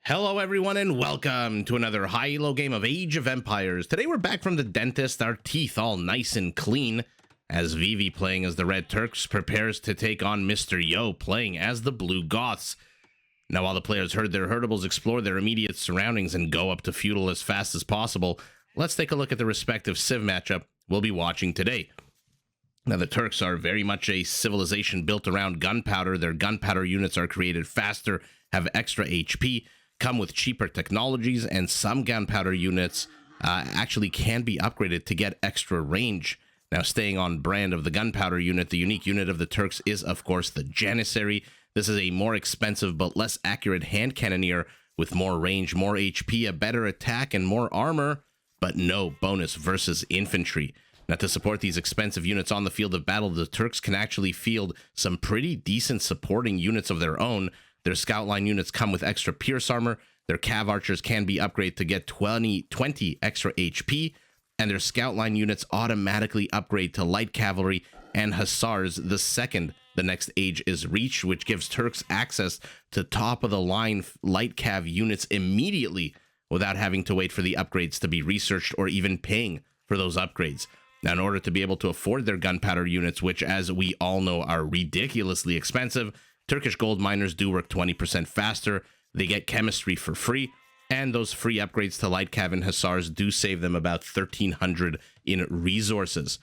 Hello everyone and welcome to another high-elo game of Age of Empires. Today we're back from the dentist, our teeth all nice and clean, as Vivi, playing as the Red Turks, prepares to take on Mr. Yo, playing as the Blue Goths. Now while the players herd their herdables, explore their immediate surroundings, and go up to Feudal as fast as possible, let's take a look at the respective civ matchup we'll be watching today. Now the Turks are very much a civilization built around gunpowder. Their gunpowder units are created faster, have extra HP, come with cheaper technologies, and some gunpowder units actually can be upgraded to get extra range. Now, staying on brand of the gunpowder unit, the unique unit of the Turks is, of course, the Janissary. This is a more expensive but less accurate hand cannoneer with more range, more HP, a better attack, and more armor, but no bonus versus infantry. Now, to support these expensive units on the field of battle, the Turks can actually field some pretty decent supporting units of their own. Their scout line units come with extra pierce armor, their cav archers can be upgraded to get 20 extra HP, and their scout line units automatically upgrade to light cavalry and hussars the second the next age is reached, which gives Turks access to top of the line light cav units immediately without having to wait for the upgrades to be researched or even paying for those upgrades. Now, in order to be able to afford their gunpowder units, which as we all know are ridiculously expensive, Turkish gold miners do work 20% faster, they get chemistry for free, and those free upgrades to light cav and hussars do save them about 1,300 in resources.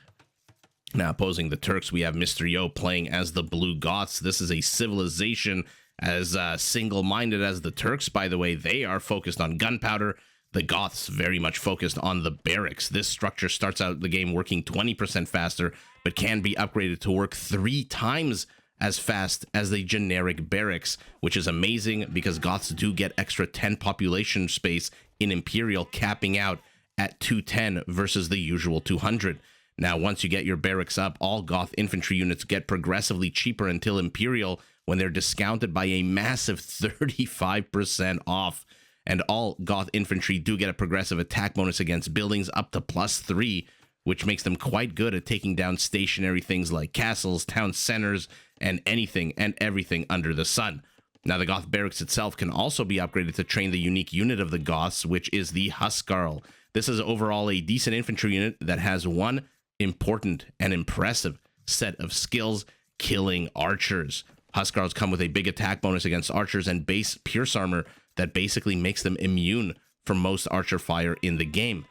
Now, opposing the Turks, we have Mr. Yo playing as the Blue Goths. This is a civilization as single-minded as the Turks, by the way. They are focused on gunpowder. The Goths very much focused on the barracks. This structure starts out the game working 20% faster, but can be upgraded to work 3 times as fast as the generic barracks, which is amazing because Goths do get extra 10 population space in Imperial, capping out at 210 versus the usual 200. Now, once you get your barracks up, all Goth infantry units get progressively cheaper until Imperial, when they're discounted by a massive 35% off. And all Goth infantry do get a progressive attack bonus against buildings up to +3, which makes them quite good at taking down stationary things like castles, town centers, and anything and everything under the sun. Now, the Goth barracks itself can also be upgraded to train the unique unit of the Goths, which is the Huskarl. This is overall a decent infantry unit that has one important and impressive set of skills: killing archers. Huskarls come with a big attack bonus against archers and base pierce armor that basically makes them immune from most archer fire in the game.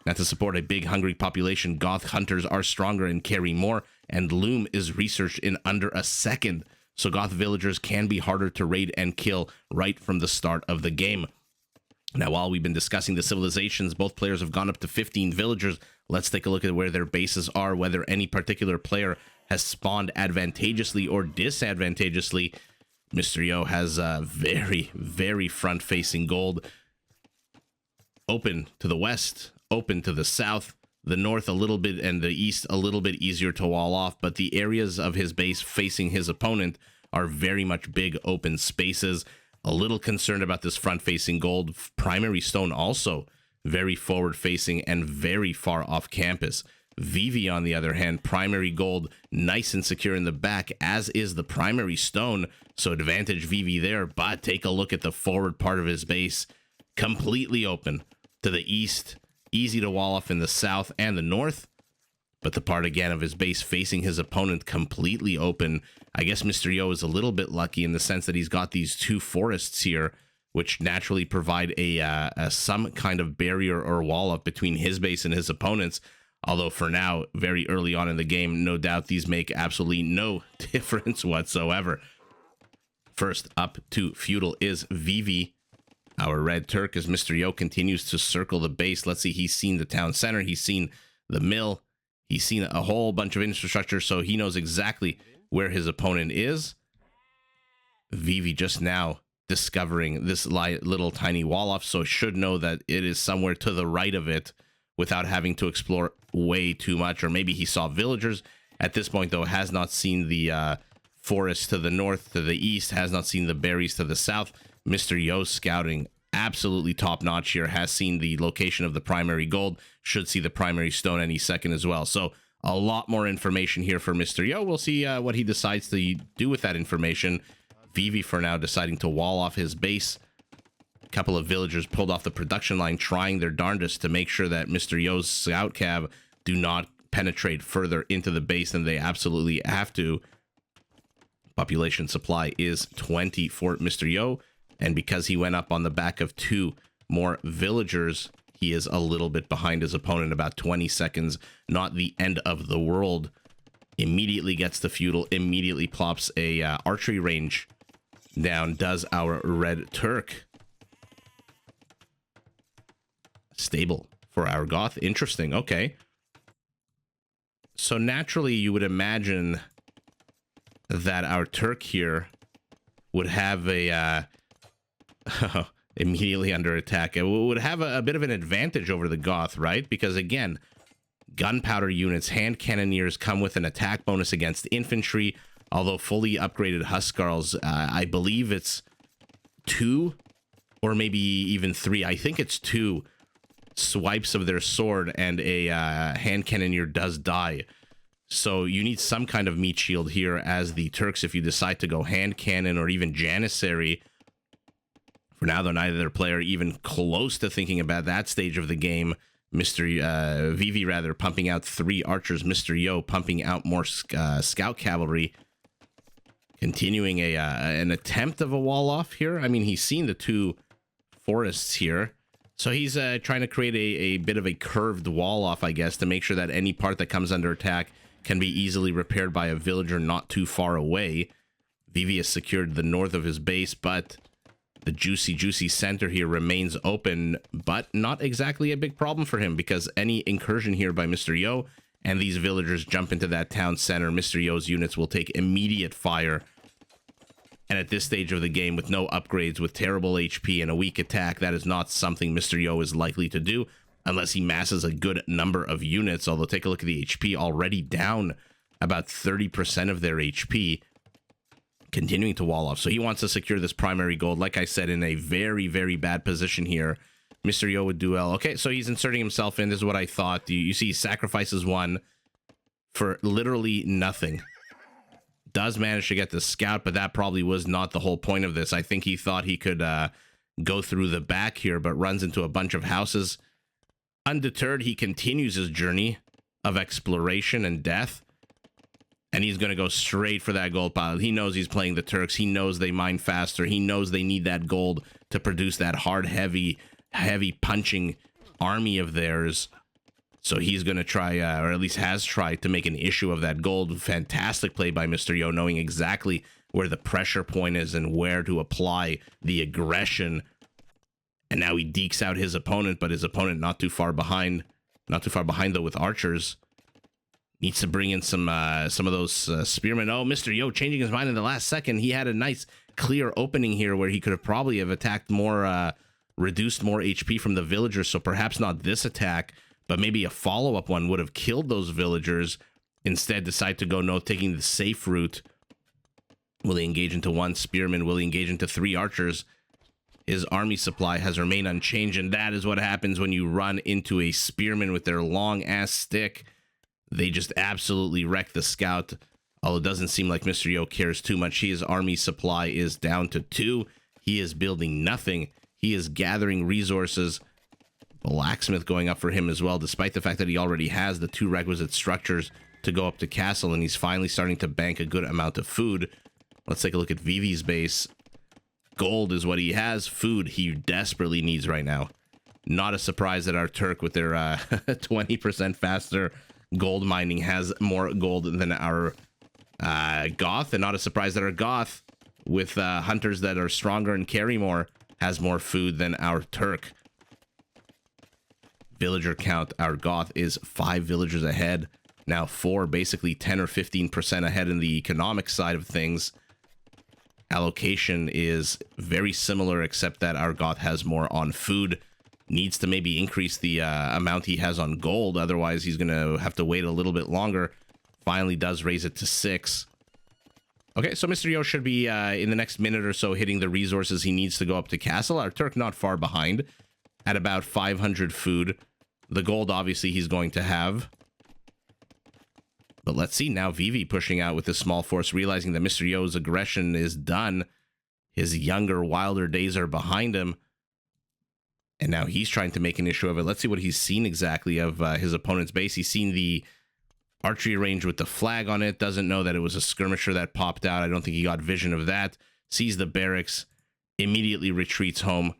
Now, to support a big hungry population, Goth hunters are stronger and carry more, and Loom is researched in under a second, so Goth villagers can be harder to raid and kill right from the start of the game. Now, while we've been discussing the civilizations, both players have gone up to 15 villagers. Let's take a look at where their bases are, whether any particular player has spawned advantageously or disadvantageously. Mr. Yo has very, very front-facing gold. Open to the west, open to the south, the north a little bit, and the east a little bit easier to wall off, but the areas of his base facing his opponent are very much big open spaces. A little concerned about this front-facing gold. Primary stone also very forward-facing and very far off campus. Vivi, on the other hand, primary gold, nice and secure in the back, as is the primary stone, so advantage Vivi there. But take a look at the forward part of his base, completely open to the east, easy to wall off in the south and the north, but the part again of his base facing his opponent completely open. I guess Mr. Yo is a little bit lucky in the sense that he's got these 2 forests here, which naturally provide a some kind of barrier or wall up between his base and his opponent's. Although for now, very early on in the game, no doubt these make absolutely no difference whatsoever. First up to Feudal is Vivi, our Red Turk, as Mr. Yo continues to circle the base. Let's see, he's seen the town center, he's seen the mill, he's seen a whole bunch of infrastructure, so he knows exactly where his opponent is. Vivi just now discovering this little tiny wall off, so should know that it is somewhere to the right of it without having to explore way too much. Or maybe he saw villagers. At this point, though, has not seen the forest to the north, to the east, has not seen the berries to the south. Mr. Yo scouting absolutely top-notch here, has seen the location of the primary gold, should see the primary stone any second as well. So a lot more information here for Mr. Yo. We'll see what he decides to do with that information. Vivi, for now, deciding to wall off his base A couple of villagers pulled off the production line, trying their darndest to make sure that Mr. Yo's scout cav do not penetrate further into the base than they absolutely have to. Population supply is 20 for Mr. Yo, and because he went up on the back of 2 more villagers, he is a little bit behind his opponent, about 20 seconds. Not the end of the world. Immediately gets the feudal, immediately plops a archery range down, does our red Turk. Stable for our Goth. Interesting. Okay. So naturally, you would imagine that our Turk here would have a immediately under attack. It would have a bit of an advantage over the Goth, right? Because again, gunpowder units, hand cannoneers come with an attack bonus against infantry. Although fully upgraded Huskarls, I believe it's 2 or maybe even 3. I think it's 2 swipes of their sword and a hand cannoneer does die. So you need some kind of meat shield here as the Turks if you decide to go hand cannon or even Janissary. For now, though, neither player even close to thinking about that stage of the game. Vivi rather pumping out 3 archers. Mr. Yo pumping out more scout cavalry. Continuing an attempt of a wall off here. I mean, he's seen the 2 forests here. So he's trying to create a bit of a curved wall off, I guess, to make sure that any part that comes under attack can be easily repaired by a villager not too far away. Vivi has secured the north of his base, but the juicy center here remains open, but not exactly a big problem for him because any incursion here by Mr. Yo and these villagers jump into that town center, Mr. Yo's units will take immediate fire. And at this stage of the game, with no upgrades, with terrible HP and a weak attack, that is not something Mr. Yo is likely to do unless he masses a good number of units. Although, take a look at the HP, already down about 30% of their HP, continuing to wall off. So he wants to secure this primary gold, like I said, in a very, very bad position here. Mr. Yo would do well. Okay, so he's inserting himself in. This is what I thought. You see, he sacrifices 1 for literally nothing. Does manage to get the scout, but that probably was not the whole point of this. I think he thought he could go through the back here, but runs into a bunch of houses. Undeterred, he continues his journey of exploration and death, and he's going to go straight for that gold pile. He knows he's playing the Turks. He knows they mine faster. He knows they need that gold to produce that hard, heavy punching army of theirs. So he's going to try, or at least has tried, to make an issue of that gold. Fantastic play by Mr. Yo, knowing exactly where the pressure point is and where to apply the aggression. And now he dekes out his opponent, but his opponent not too far behind. Not too far behind, though, with archers. Needs to bring in some of those spearmen. Oh, Mr. Yo changing his mind in the last second. He had a nice clear opening here where he could have probably have attacked more, reduced more HP from the villagers. So perhaps not this attack, but maybe a follow-up one would have killed those villagers. Instead, decide to go no, taking the safe route. Will he engage into 1 spearman? Will he engage into 3 archers? His army supply has remained unchanged, and that is what happens when you run into a spearman with their long-ass stick. They just absolutely wreck the scout, although it doesn't seem like Mr. Yo cares too much. His army supply is down to 2. He is building nothing. He is gathering resources. Blacksmith going up for him as well, despite the fact that he already has the 2 requisite structures to go up to castle, and he's finally starting to bank a good amount of food. Let's take a look at Vivi's base. Gold is what he has. Food he desperately needs right now. Not a surprise that our Turk, with their 20% faster gold mining, has more gold than our Goth, and not a surprise that our Goth, with hunters that are stronger and carry more, has more food than our Turk. Villager count, our Goth is 5 villagers ahead. Now 4, basically 10 or 15% ahead in the economic side of things. Allocation is very similar, except that our Goth has more on food. Needs to maybe increase the amount he has on gold, otherwise he's going to have to wait a little bit longer. Finally does raise it to 6. Okay, so Mr. Yo should be in the next minute or so hitting the resources he needs to go up to castle. Our Turk not far behind at about 500 food. The gold, obviously, he's going to have. But let's see now, Vivi pushing out with this small force, realizing that Mr. Yo's aggression is done. His younger, wilder days are behind him. And now he's trying to make an issue of it. Let's see what he's seen exactly of his opponent's base. He's seen the archery range with the flag on it. Doesn't know that it was a skirmisher that popped out. I don't think he got vision of that. Sees the barracks, immediately retreats home.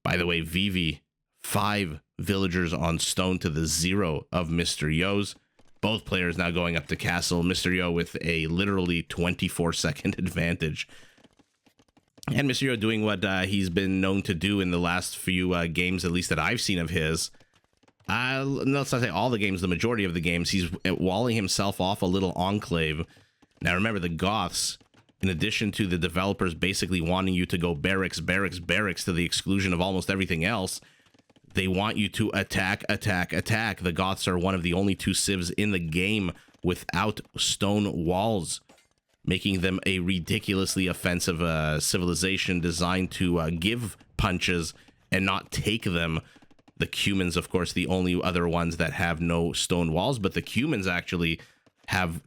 By the way, Vivi, 5 villagers on stone to the 0 of Mr. Yo's. Both players now going up to castle. Mr. Yo with a literally 24-second advantage. And Mr. Yo doing what he's been known to do in the last few games, at least that I've seen of his. Let's not say all the games, the majority of the games, he's walling himself off a little enclave. Now remember, the Goths, in addition to the developers basically wanting you to go barracks, barracks, barracks to the exclusion of almost everything else, they want you to attack, attack, attack. The Goths are one of the only 2 civs in the game without stone walls, making them a ridiculously offensive civilization designed to give punches and not take them. The Cumans, of course, the only other ones that have no stone walls, but the Cumans actually have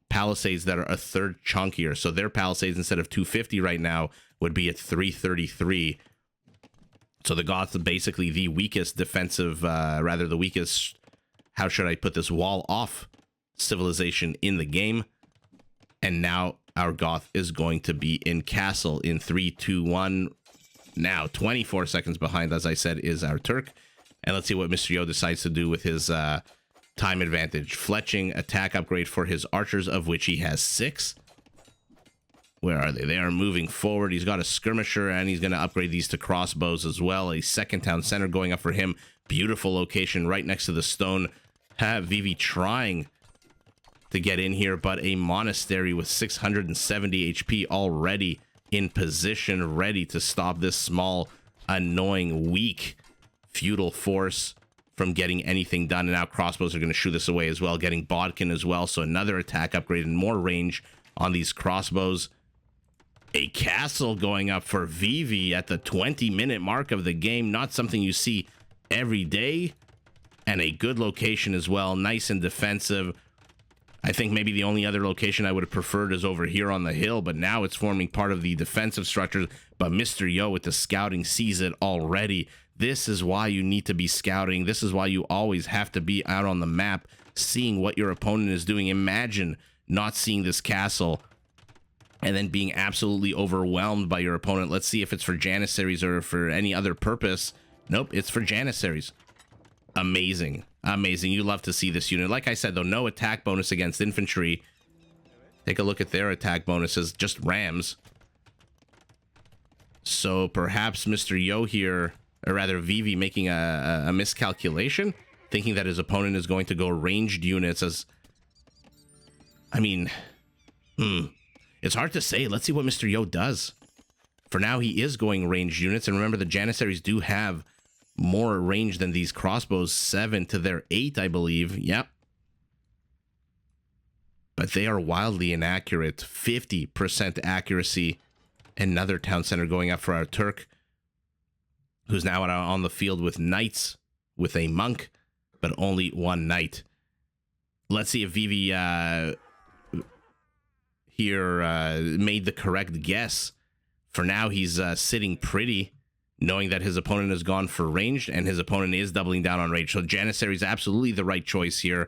palisades that are a third chunkier. So their palisades, instead of 250 right now, would be at 333. So the Goths are basically the weakest defensive, the weakest, how should I put this, wall off civilization in the game. And now our Goth is going to be in castle in 3, 2, 1. Now 24 seconds behind, as I said, is our Turk. And let's see what Mr. Yo decides to do with his time advantage. Fletching attack upgrade for his archers, of which he has 6. Where are they? They are moving forward. He's got a skirmisher, and he's going to upgrade these to crossbows as well. A second town center going up for him. Beautiful location right next to the stone. Vivi trying to get in here, but a monastery with 670 HP already in position, ready to stop this small, annoying, weak feudal force from getting anything done. And now crossbows are going to shoot this away as well, getting bodkin as well. So another attack upgrade and more range on these crossbows. A castle going up for Vivi at the 20-minute mark of the game. Not something you see every day. And a good location as well. Nice and defensive. I think maybe the only other location I would have preferred is over here on the hill, but now it's forming part of the defensive structure. But Mr. Yo with the scouting sees it already. This is why you need to be scouting. This is why you always have to be out on the map, seeing what your opponent is doing. Imagine not seeing this castle and then being absolutely overwhelmed by your opponent. Let's see if it's for Janissaries or for any other purpose. Nope, it's for Janissaries. Amazing. Amazing. You love to see this unit. Like I said, though, no attack bonus against infantry. Take a look at their attack bonuses. Just rams. So perhaps Mr. Yo here, or rather Vivi, making a miscalculation, thinking that his opponent is going to go ranged units as... I mean... It's hard to say. Let's see what Mr. Yo does. For now, he is going ranged units. And remember, the Janissaries do have more range than these crossbows. 7 to their 8, I believe. Yep. But they are wildly inaccurate. 50% accuracy. Another town center going up for our Turk, who's now on the field with knights, with a monk, but only 1 knight. Let's see if Vivi here made the correct guess. For now, he's sitting pretty, knowing that his opponent has gone for ranged, and his opponent is doubling down on range. So Janissary is absolutely the right choice here.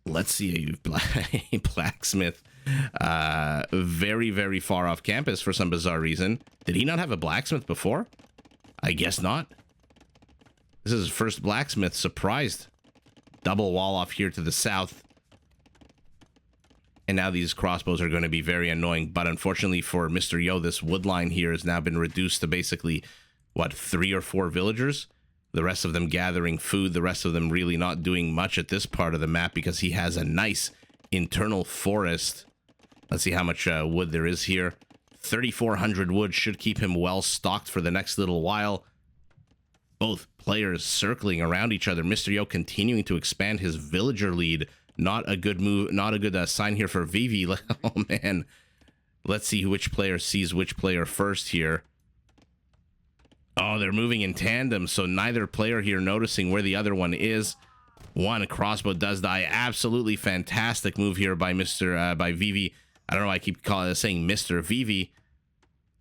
Let's see a blacksmith. Very, very far off campus for some bizarre reason. Did he not have a blacksmith before? I guess not. This is his first blacksmith. Surprised. Double wall off here to the south. And now these crossbows are going to be very annoying. But unfortunately for Mr. Yo, this wood line here has now been reduced to basically, what, 3 or 4 villagers? The rest of them gathering food. The rest of them really not doing much at this part of the map because he has a nice internal forest. Let's see how much wood there is here. 3,400 wood should keep him well stocked for the next little while. Both players circling around each other. Mr. Yo continuing to expand his villager lead. Not a good move, not a good sign here for Vivi. Oh, man. Let's see which player sees which player first here. Oh, they're moving in tandem, so neither player here noticing where the other one is. One crossbow does die. Absolutely fantastic move here by by Vivi. I don't know why I keep saying Mr. Vivi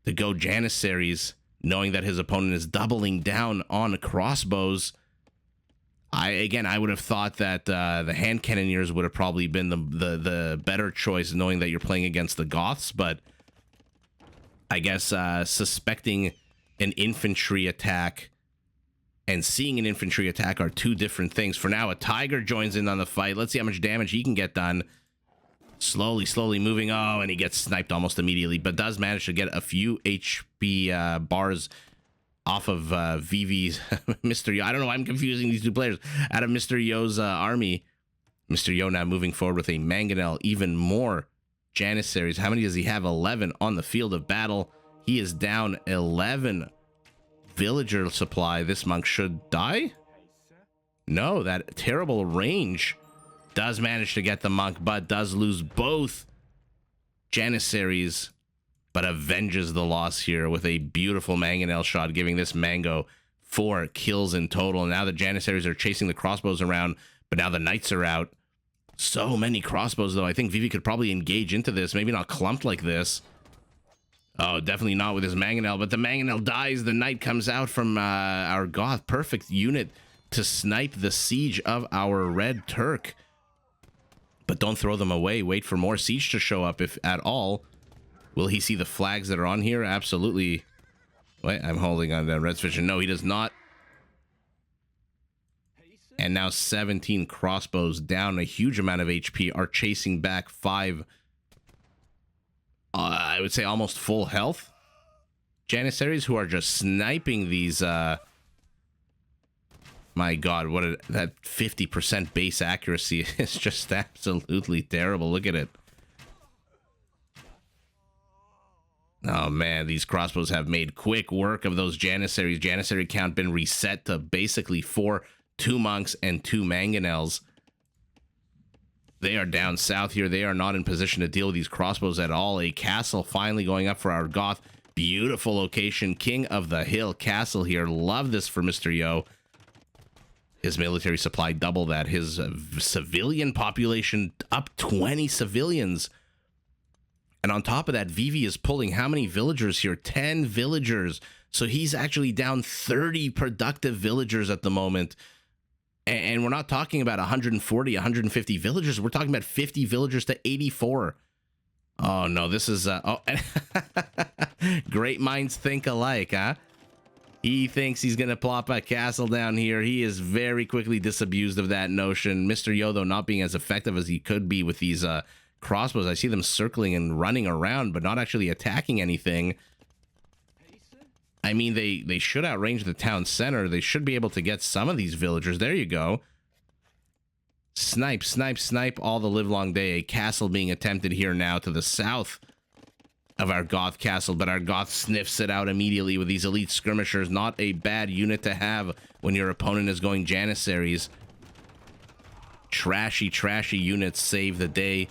to go Janissaries. knowing that his opponent is doubling down on crossbows. I would have thought that the hand cannoneers would have probably been the better choice, knowing that you're playing against the Goths, but I guess suspecting an infantry attack and seeing an infantry attack are two different things. For now, a tiger joins in on the fight. Let's see how much damage he can get done. Slowly moving. Oh, and he gets sniped almost immediately, but does manage to get a few HP bars off of Vivi's Mr. Yo. I don't know why I'm confusing these two players. Out of Mr. Yo's army. Mr. Yo now moving forward with a mangonel. Even more Janissaries. How many does he have? 11 on the field of battle. He is down 11 villager supply. This monk should die? No, that terrible range does manage to get the monk, but does lose both Janissaries, but avenges the loss here with a beautiful mangonel shot, giving this mango 4 kills in total. Now the Janissaries are chasing the crossbows around, but now the knights are out. So many crossbows, though. I think Vivi could probably engage into this. Maybe not clumped like this. Oh, definitely not with his mangonel, but the mangonel dies. The knight comes out from our Goth. Perfect unit to snipe the siege of our red Turk. But don't throw them away. Wait for more siege to show up, if at all. Will he see the flags that are on here? Absolutely. Wait, I'm holding on to Red's vision. No, he does not. And now 17 crossbows down. A huge amount of HP are chasing back 5. I would say almost full health Janissaries, who are just sniping these. My God, that 50% base accuracy is just absolutely terrible. Look at it. Oh man, these crossbows have made quick work of those Janissaries. Janissary count been reset to basically 4, 2 monks and 2 mangonels. They are down south here. They are not in position to deal with these crossbows at all. A castle finally going up for our Goth. Beautiful location. King of the Hill castle here. Love this for Mr. Yo. His military supply double that. His civilian population up 20 civilians. And on top of that, Vivi is pulling how many villagers here? 10 villagers. So he's actually down 30 productive villagers at the moment. And we're not talking about 140, 150 villagers. We're talking about 50 villagers to 84. Oh, no, this is... great minds think alike, huh? He thinks he's going to plop a castle down here. He is very quickly disabused of that notion. Mr. Yo, though, not being as effective as he could be with these crossbows. I see them circling and running around, but not actually attacking anything. I mean, they should outrange the town center. They should be able to get some of these villagers. There you go. Snipe, snipe, snipe all the livelong day. A castle being attempted here now to the south of our Goth castle, but our Goth sniffs it out immediately with these elite skirmishers. Not a bad unit to have when your opponent is going Janissaries. Trashy, trashy units save the day.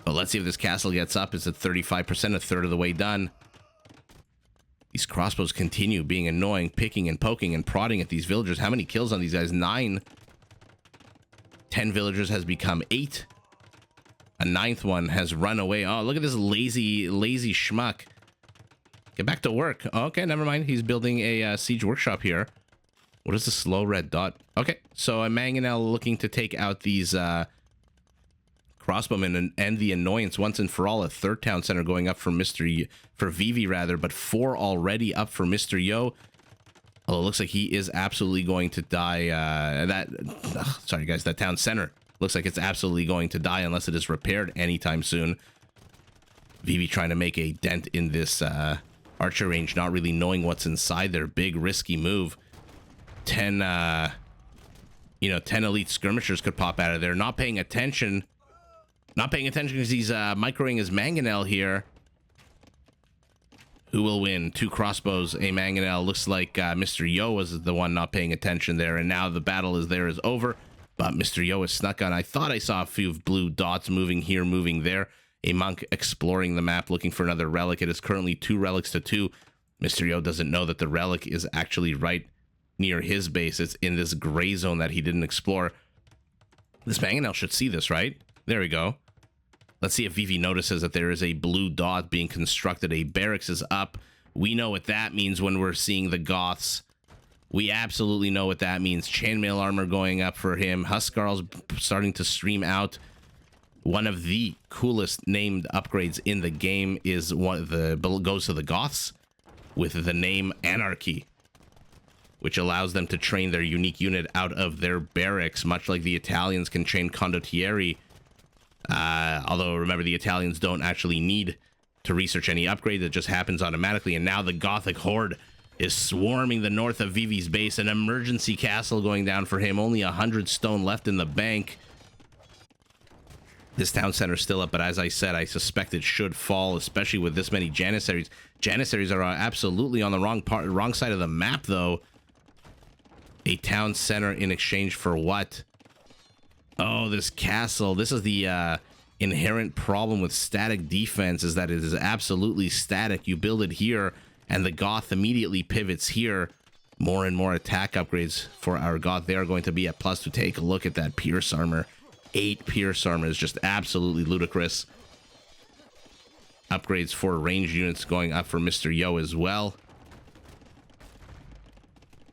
But let's see if this castle gets up. It's at 35%, a third of the way done. These crossbows continue being annoying, picking and poking and prodding at these villagers. How many kills on these guys? 9. 10 villagers has become 8. A 9th one has run away. Oh, look at this lazy schmuck. Get back to work. Okay, never mind. He's building a siege workshop here. What is the slow red dot? Okay, so a mangonel looking to take out these crossbowmen and end the annoyance once and for all. A 3rd town center going up for for Vivi rather, but 4 already up for Mr. Yo. Although it looks like he is absolutely going to die. Sorry guys, that town center looks like it's absolutely going to die unless it is repaired anytime soon. Vivi trying to make a dent in this archer range, not really knowing what's inside their big risky move. 10 10 elite skirmishers could pop out of there, not paying attention. Not paying attention because he's microing his mangonel here. Who will win? 2 crossbows, a mangonel. Looks like Mr. Yo was the one not paying attention there, and now the battle is over. But Mr. Yo is snuck on. I thought I saw a few blue dots moving here, moving there. A monk exploring the map, looking for another relic. It is currently 2 relics to 2. Mr. Yo doesn't know that the relic is actually right near his base. It's in this gray zone that he didn't explore. This mangonel should see this, right? There we go. Let's see if Vivi notices that there is a blue dot being constructed. A barracks is up We know what that means when we're seeing the Goths. We absolutely know what that means. Chainmail armor going up for him. Huskarl's starting to stream out. One of the coolest named upgrades in the game is goes to the Goths with the name Anarchy, which allows them to train their unique unit out of their barracks, much like the Italians can train condottieri. Although, remember, the Italians don't actually need to research any upgrade. It just happens automatically. And now the Gothic horde is swarming the north of Vivi's base. An emergency castle going down for him. Only 100 stone left in the bank. This town center's still up, but as I said, I suspect it should fall, especially with this many Janissaries. Janissaries are absolutely on the wrong side of the map, though. A town center in exchange for what? Oh, this castle. This is the inherent problem with static defense, is that it is absolutely static. You build it here, and the Goth immediately pivots here. More and more attack upgrades for our Goth. They are going to be at plus to take a look at that Pierce armor. 8 Pierce armor is just absolutely ludicrous. Upgrades for ranged units going up for Mr. Yo as well.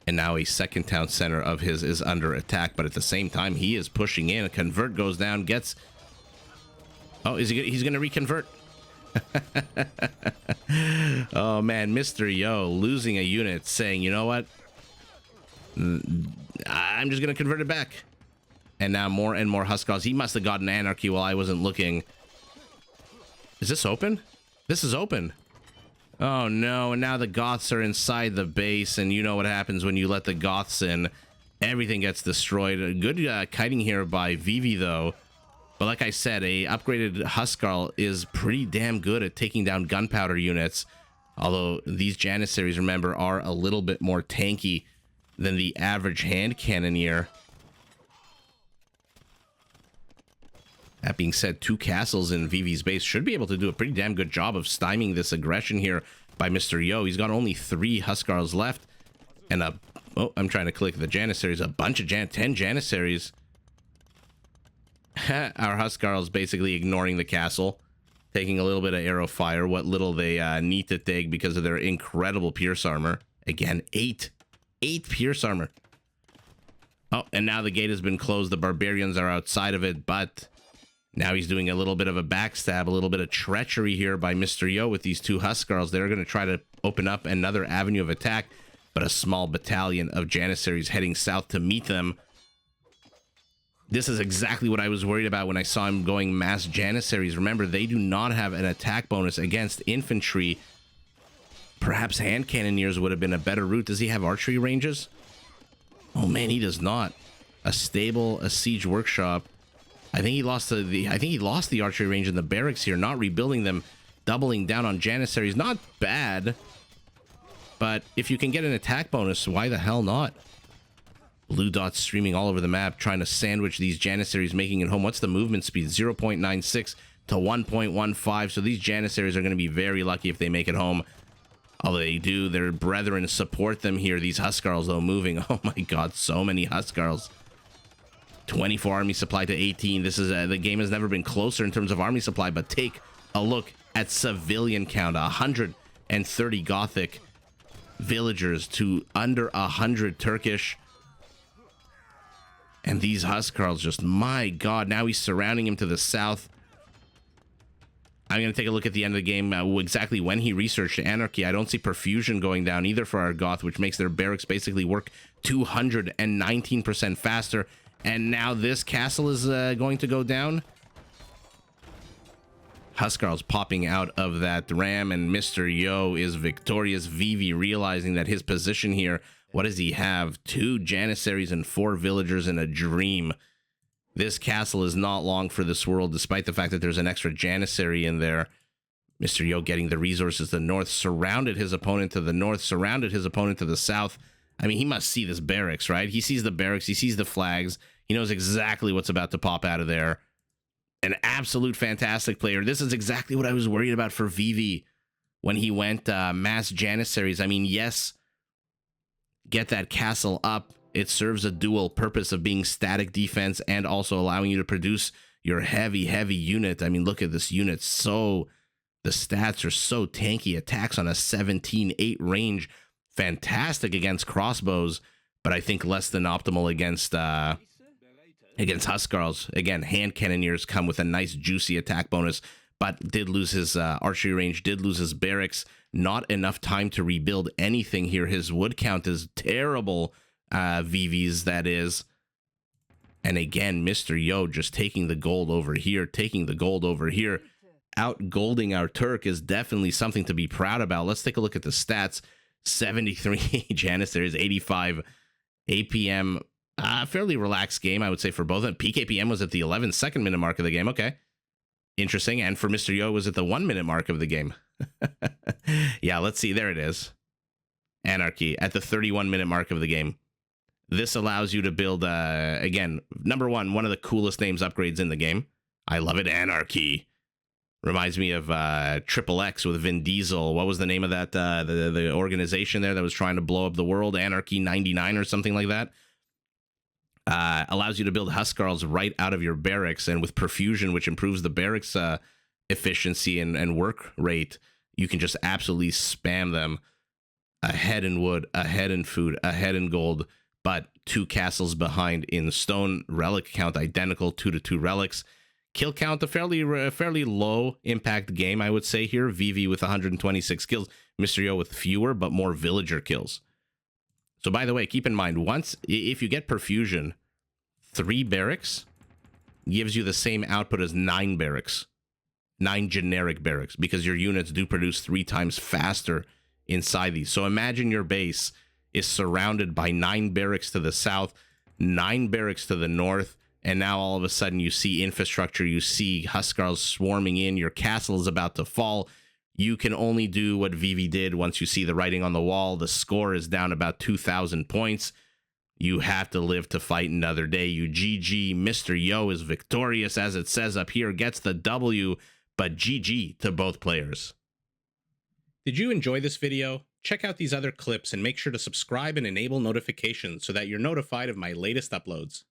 And now a second town center of his is under attack, but at the same time, he is pushing in. A convert goes down, gets... Oh, is he? He's going to reconvert. Oh, man, Mr. Yo losing a unit, saying, you know what? I'm just going to convert it back. And now more and more Huskarls. He must have gotten Anarchy while I wasn't looking. Is this open? This is open. Oh, no. And now the Goths are inside the base. And you know what happens when you let the Goths in. Everything gets destroyed. A good kiting here by Vivi, though. But like I said, a upgraded Huskarl is pretty damn good at taking down gunpowder units. Although these Janissaries, remember, are a little bit more tanky than the average hand cannoneer. That being said, 2 castles in Vivi's base should be able to do a pretty damn good job of stymieing this aggression here by Mr. Yo. He's got only 3 Huskarls left. And oh, I'm trying to click the Janissaries. A bunch of 10 Janissaries. Our Huskarls basically ignoring the castle. Taking a little bit of arrow fire. What little they need to take because of their incredible Pierce armor. Again, 8 Pierce armor. Oh, and now the gate has been closed. The barbarians are outside of it, but... Now he's doing a little bit of a backstab, a little bit of treachery here by Mr. Yo with these 2 Huskarls. They're going to try to open up another avenue of attack, but a small battalion of Janissaries heading south to meet them. This is exactly what I was worried about when I saw him going mass Janissaries. Remember, they do not have an attack bonus against infantry. Perhaps hand cannoneers would have been a better route. Does he have archery ranges? Oh man, he does not. A stable, a siege workshop. I think he lost the archery range in the barracks here, not rebuilding them, doubling down on Janissaries. Not bad, but if you can get an attack bonus, why the hell not? Blue dots streaming all over the map, trying to sandwich these Janissaries making it home. What's the movement speed? 0.96 to 1.15. So these Janissaries are going to be very lucky if they make it home. Although they do, their brethren support them here. These Huskarls, though, moving. Oh my god, so many Huskarls. 24 army supply to 18. This is the game has never been closer in terms of army supply, but take a look at civilian count. 130 Gothic villagers to under 100 Turkish. And these Huskarls just, my god, now he's surrounding him to the south. I'm going to take a look at the end of the game, exactly when he researched Anarchy. I don't see perfusion going down either for our Goth, which makes their barracks basically work 219% faster. And now this castle is going to go down. Huskarl's popping out of that ram, and Mr. Yo is victorious. Vivi realizing that his position here, what does he have? 2 Janissaries and 4 villagers in a dream. This castle is not long for this world, despite the fact that there's an extra Janissary in there. Mr. Yo getting the resources to the north, surrounded his opponent to the north, surrounded his opponent to the south. I mean, he must see this barracks, right? He sees the barracks, he sees the flags. He knows exactly what's about to pop out of there. An absolute fantastic player. This is exactly what I was worried about for Vivi when he went mass Janissaries. I mean, yes, get that castle up. It serves a dual purpose of being static defense and also allowing you to produce your heavy unit. I mean, look at this unit. So The stats are so tanky. Attacks on a 17-8 range. Fantastic against crossbows, but I think less than optimal against Huskarls. Again, hand cannoneers come with a nice juicy attack bonus, but did lose his archery range, did lose his barracks. Not enough time to rebuild anything here. His wood count is terrible, Vivi's, that is. And again, Mr. Yo just taking the gold over here, Out-golding our Turk is definitely something to be proud about. Let's take a look at the stats. 73 Janissaries, 85 APM. Fairly relaxed game, I would say, for both. PKPM was at the 11-second minute mark of the game. Okay. Interesting. And for Mr. Yo was at the 1 minute mark of the game. Yeah, let's see. There it is. Anarchy at the 31-minute mark of the game. This allows you to build, again, number one of the coolest names upgrades in the game. I love it. Anarchy. Reminds me of Triple X with Vin Diesel. What was the name of that? The organization there that was trying to blow up the world? Anarchy 99 or something like that. Allows you to build Huskarls right out of your barracks, and with perfusion, which improves the barracks efficiency and work rate, you can just absolutely spam them. Ahead in wood, ahead in food, ahead in gold, but 2 castles behind in stone. Relic count identical, 2-2 relics. Kill count, a fairly low impact game, I would say here. Vivi with 126 kills, Mr. Yo with fewer but more villager kills. So by the way, keep in mind, if you get perfusion, 3 barracks gives you the same output as 9 barracks. 9 generic barracks, because your units do produce 3 times faster inside these. So imagine your base is surrounded by 9 barracks to the south, 9 barracks to the north, and now all of a sudden you see infrastructure, you see Huskarls swarming in, your castle is about to fall. You can only do what Vivi did once you see the writing on the wall. The score is down about 2,000 points. You have to live to fight another day. You GG. Mr. Yo is victorious, as it says up here, gets the W, but GG to both players. Did you enjoy this video? Check out these other clips and make sure to subscribe and enable notifications so that you're notified of my latest uploads.